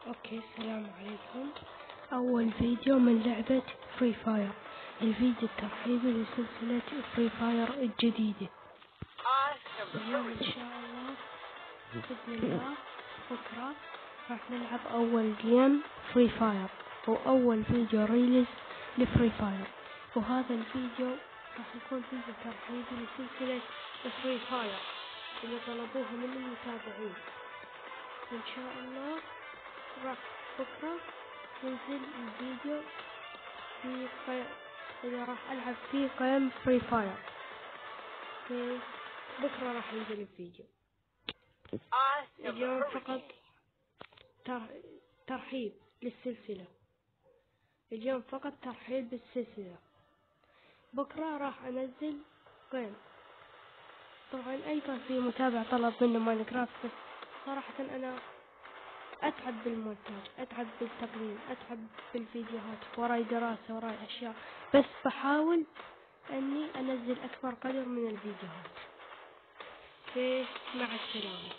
اوكي، السلام عليكم. اول فيديو من لعبة فري فاير، الفيديو الترحيبي لسلسلة فري فاير الجديدة. اليوم ان شاء الله بإذن الله بكرة راح نلعب اول جيم فري فاير واول فيديو ريليز لفري فاير، وهذا الفيديو راح يكون فيديو ترحيبي لسلسلة فري فاير اللي طلبوها من المتابعين. ان شاء الله راح بكرة ينزل الفيديو إذا راح ألعب فيه قيم فري فاير. بكرة راح ينزل الفيديو. اليوم فقط ترحيب للسلسلة، اليوم فقط ترحيب بالسلسلة. بكرة راح أنزل قيم. طبعا أيضا في متابع طلب منه ماينكرافت، بس صراحة أنا أتعب بالمونتاج، أتعب بالتقييم، أتعب بالفيديوهات، وراي دراسة، وراي أشياء، بس بحاول أني أنزل أكبر قدر من الفيديوهات. مع السلامة.